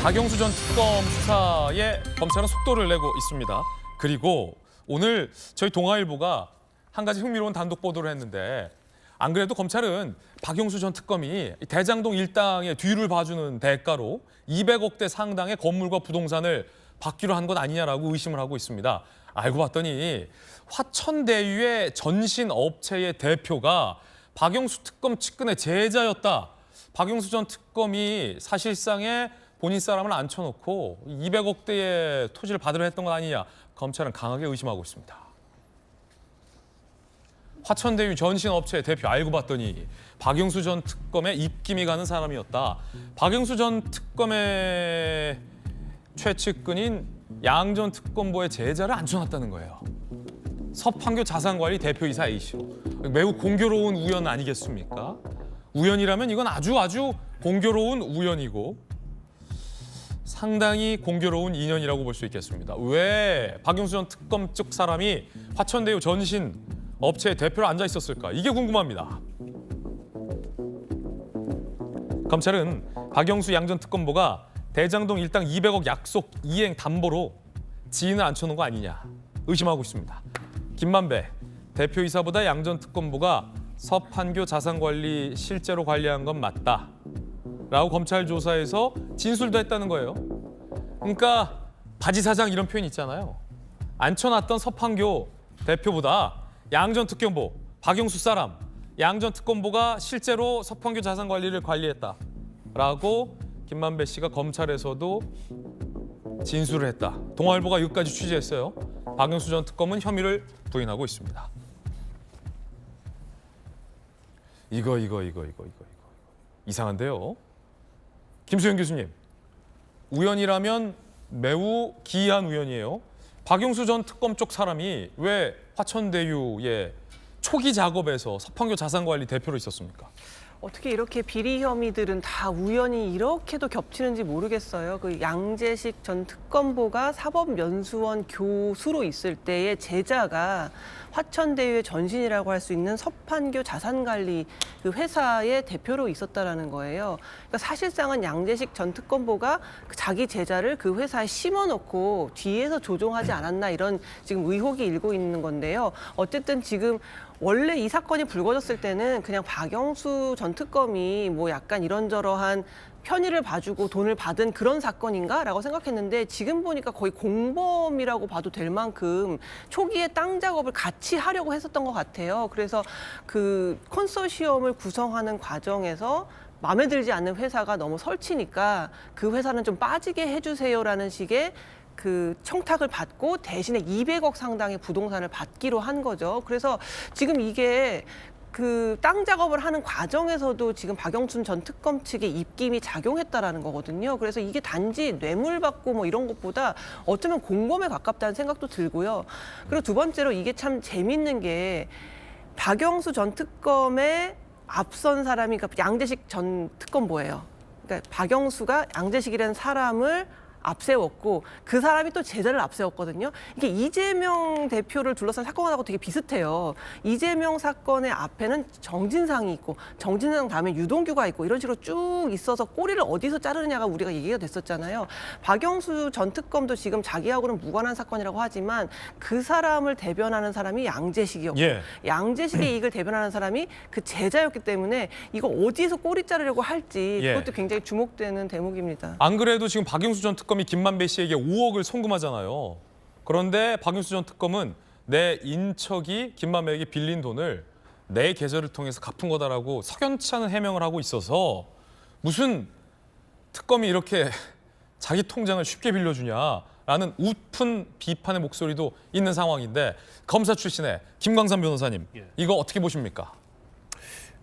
박영수 전 특검 수사에 검찰은 속도를 내고 있습니다. 그리고 오늘 저희 동아일보가 한 가지 흥미로운 단독 보도를 했는데 안 그래도 검찰은 박영수 전 특검이 대장동 일당의 뒤를 봐주는 대가로 200억대 상당의 건물과 부동산을 받기로 한 것 아니냐라고 의심을 하고 있습니다. 알고 봤더니 화천대유의 전신업체의 대표가 박영수 특검 측근의 제자였다. 박영수 전 특검이 사실상의 본인 사람을 앉혀놓고 200억대의 토지를 받으려 했던 것 아니냐. 검찰은 강하게 의심하고 있습니다. 화천대유 전신업체의 대표 알고 봤더니 박영수 전 특검의 입김이 가는 사람이었다. 박영수 전 특검의 최측근인 양 전 특검보의 제자를 앉혀놨다는 거예요. 서판교 자산관리 대표이사 A씨로. 매우 공교로운 우연 아니겠습니까? 우연이라면 이건 아주 공교로운 우연이고 상당히 공교로운 인연이라고 볼 수 있겠습니다. 왜 박영수 전 특검 쪽 사람이 화천대유 전신 업체의 대표로 앉아 있었을까? 이게 궁금합니다. 검찰은 박영수 양 전 특검보가 대장동 일당 200억 약속 이행 담보로 지인을 앉혀놓은 거 아니냐 의심하고 있습니다. 김만배 대표이사보다 양 전 특검보가 서판교 자산관리 실제로 관리한 건 맞다 라고 검찰 조사에서 진술도 했다는 거예요. 그러니까 바지사장 이런 표현 있잖아요. 앉혀놨던 서판교 대표보다 양 전 특검보, 박영수 사람, 양 전 특검보가 실제로 서판교 자산관리를 관리했다라고 김만배 씨가 검찰에서도 진술을 했다. 동아일보가 이것까지 취재했어요. 박영수 전 특검은 혐의를 부인하고 있습니다. 이거 이상한데요. 김수현 교수님, 우연이라면 매우 기이한 우연이에요. 박영수 전 특검 쪽 사람이 왜 화천대유의 초기 작업에서 서판교 자산관리 대표로 있었습니까? 어떻게 이렇게 비리 혐의들은 다 우연히 이렇게도 겹치는지 모르겠어요. 그 양재식 전 특검보가 사법연수원 교수로 있을 때의 제자가 화천대유의 전신이라고 할 수 있는 서판교 자산관리 그 회사의 대표로 있었다라는 거예요. 그러니까 사실상은 양재식 전 특검보가 자기 제자를 그 회사에 심어놓고 뒤에서 조종하지 않았나 이런 지금 의혹이 일고 있는 건데요. 어쨌든 지금 원래 이 사건이 불거졌을 때는 그냥 박영수 전 특검이 뭐 약간 이런저런한 편의를 봐주고 돈을 받은 그런 사건인가라고 생각했는데 지금 보니까 거의 공범이라고 봐도 될 만큼 초기에 땅 작업을 같이 하려고 했었던 것 같아요. 그래서 그 컨소시엄을 구성하는 과정에서 마음에 들지 않는 회사가 너무 설치니까 그 회사는 좀 빠지게 해주세요라는 식의 그 청탁을 받고 대신에 200억 상당의 부동산을 받기로 한 거죠. 그래서 지금 이게 그 땅 작업을 하는 과정에서도 지금 박영순 전 특검 측의 입김이 작용했다라는 거거든요. 그래서 이게 단지 뇌물 받고 뭐 이런 것보다 어쩌면 공범에 가깝다는 생각도 들고요. 그리고 두 번째로 이게 참 재밌는 게 박영수 전 특검의 앞선 사람이 그러니까 양재식 전 특검보예요. 그러니까 박영수가 양재식이라는 사람을 앞세웠고 그 사람이 또 제자를 앞세웠거든요. 이게 이재명 대표를 둘러싼 사건하고 되게 비슷해요. 이재명 사건의 앞에는 정진상이 있고 정진상 다음에 유동규가 있고 이런 식으로 쭉 있어서 꼬리를 어디서 자르느냐가 우리가 얘기가 됐었잖아요. 박영수 전 특검도 지금 자기하고는 무관한 사건이라고 하지만 그 사람을 대변하는 사람이 양재식이었고 양재식의 이익을 대변하는 사람이 그 제자였기 때문에 이거 어디서 꼬리 자르려고 할지 그것도 굉장히 주목되는 대목입니다. 안 그래도 지금 박영수 전 특검이 김만배 씨에게 5억을 송금하잖아요. 그런데 박영수 전 특검은 내 인척이 김만배에게 빌린 돈을 내 계좌를 통해서 갚은 거다라고 석연치 않은 해명을 하고 있어서 무슨 특검이 이렇게 자기 통장을 쉽게 빌려주냐라는 우픈 비판의 목소리도 있는 상황인데 검사 출신의 김광삼 변호사님, 이거 어떻게 보십니까?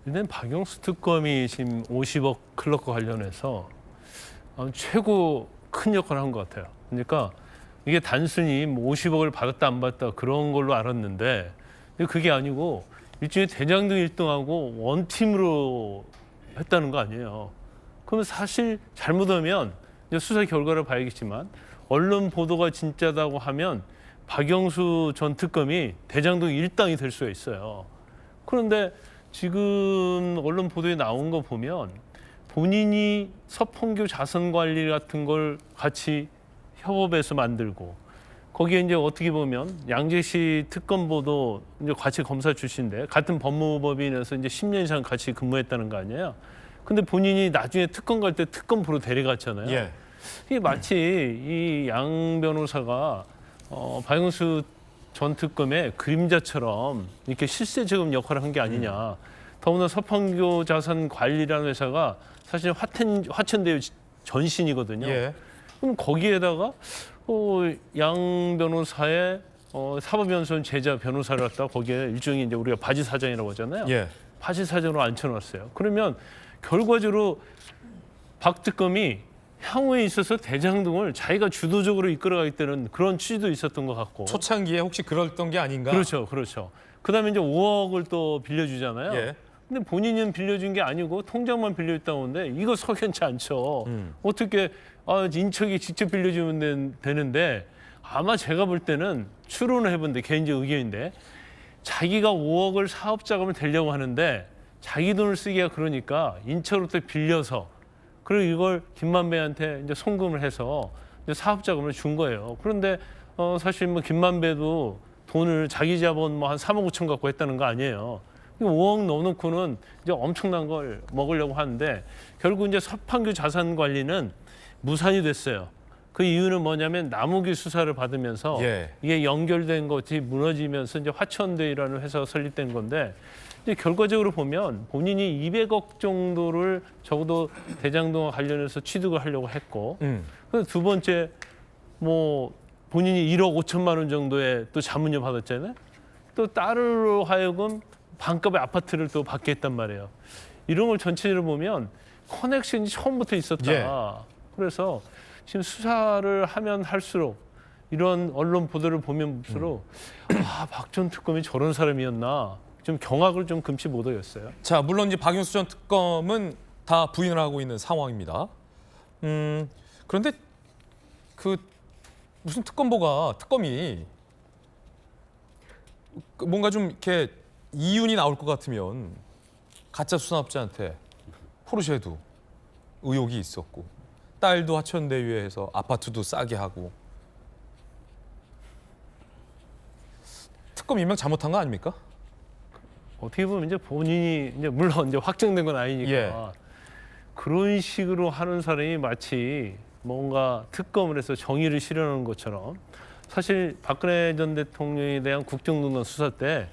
일단 박영수 특검이 지금 50억 클럽과 관련해서 최고 큰 역할을 한 것 같아요. 그러니까 이게 단순히 50억을 받았다 안 받았다 그런 걸로 알았는데 그게 아니고 일종의 대장동 1등하고 원팀으로 했다는 거 아니에요. 그러면 사실 잘못하면 이제 수사 결과를 봐야겠지만 언론 보도가 진짜다고 하면 박영수 전 특검이 대장동 1당이 될 수가 있어요. 그런데 지금 언론 보도에 나온 거 보면 본인이 서펑교 자선 관리 같은 걸 같이 협업해서 만들고 거기에 이제 어떻게 보면 양재시 특검보도 이제 같이 검사 출신인데 같은 법무법인에서 이제 10년 이상 같이 근무했다는 거 아니에요. 근데 본인이 나중에 특검 갈 때 특검부로 데려갔잖아요. 예. 이게 마치 이 양 변호사가 박영수 전 특검의 그림자처럼 이렇게 실세적인 역할을 한 게 아니냐. 더구나 서펑교 자산 관리라는 회사가 사실 화천대유 전신이거든요. 예. 그럼 거기에다가 양 변호사의 사법연수원 제자 변호사를 갖다 거기에 일종의 이제 우리가 바지 사장이라고 하잖아요. 예. 바지 사장으로 앉혀놨어요. 그러면 결과적으로 박 특검이 향후에 있어서 대장동을 자기가 주도적으로 이끌어가겠다는 그런 취지도 있었던 것 같고. 초창기에 혹시 그랬던 게 아닌가? 그렇죠, 그렇죠. 그다음에 이제 5억을 또 빌려주잖아요. 예. 근데 본인은 빌려준 게 아니고 통장만 빌려줬다는데 이거 석연치 않죠. 어떻게 인척이 직접 빌려주면 되는데 아마 제가 볼 때는 추론을 해본데 개인적 의견인데 자기가 5억을 사업 자금을 대려고 하는데 자기 돈을 쓰기가 그러니까 인척으로부터 빌려서 그리고 이걸 김만배한테 이제 송금을 해서 이제 사업 자금을 준 거예요. 그런데 사실 뭐 김만배도 돈을 자기 자본 뭐 한 3억 5천 갖고 했다는 거 아니에요. 5억 넣어놓고는 이제 엄청난 걸 먹으려고 하는데 결국 이제 서판교 자산관리는 무산이 됐어요. 그 이유는 뭐냐면 남욱이 수사를 받으면서 예. 이게 연결된 것이 무너지면서 이제 화천대유라는 회사가 설립된 건데 이제 결과적으로 보면 본인이 200억 정도를 적어도 대장동과 관련해서 취득을 하려고 했고 그래서 두 번째 뭐 본인이 1억 5천만 원 정도의 또 자문료 받았잖아요. 또 딸로 하여금 반값의 아파트를 또 받게 했단 말이에요. 이런 걸 전체적으로 보면 커넥션이 처음부터 있었다. 예. 그래서 지금 수사를 하면 할수록 이런 언론 보도를 보면 볼수록 박 전 특검이 저런 사람이었나 좀 경악을 좀 금치 못하겠어요. 자, 물론 이제 박영수 전 특검은 다 부인을 하고 있는 상황입니다. 그런데 그 무슨 특검이 뭔가 좀 이렇게 이윤이 나올 것 같으면 가짜 수산업자한테 포르쉐도 의혹이 있었고 딸도 화천대유에서 아파트도 싸게 하고 특검 임명 잘못한 거 아닙니까? 어떻게 보면 이제 본인이 이제 물론 이제 확정된 건 아니니까 예. 그런 식으로 하는 사람이 마치 뭔가 특검을 해서 정의를 실현하는 것처럼 사실 박근혜 전 대통령에 대한 국정농단 수사 때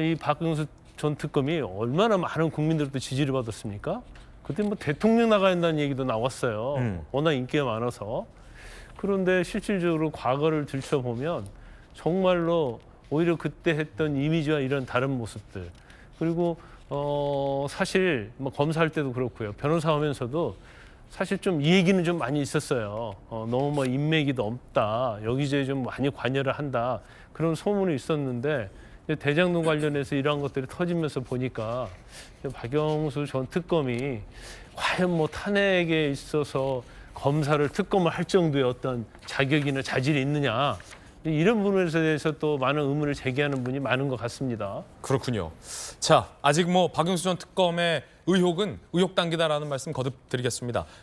이 박영수 전 특검이 얼마나 많은 국민들로부터 지지를 받았습니까? 그때 뭐 대통령 나가야 한다는 얘기도 나왔어요. 워낙 인기가 많아서. 그런데 실질적으로 과거를 들춰보면 정말로 오히려 그때 했던 이미지와 이런 다른 모습들 그리고 사실 뭐 검사할 때도 그렇고요. 변호사 하면서도 사실 좀 이 얘기는 좀 많이 있었어요. 너무 뭐 인맥이 넘다. 여기저기 좀 많이 관여를 한다. 그런 소문이 있었는데 대장동 관련해서 이러한 것들이 터지면서 보니까 박영수 전 특검이 과연 뭐 탄핵에 있어서 검사를 특검을 할 정도의 어떤 자격이나 자질이 있느냐. 이런 부분에 대해서 또 많은 의문을 제기하는 분이 많은 것 같습니다. 그렇군요. 자, 아직 뭐 박영수 전 특검의 의혹은 의혹 단계다라는 말씀 거듭 드리겠습니다.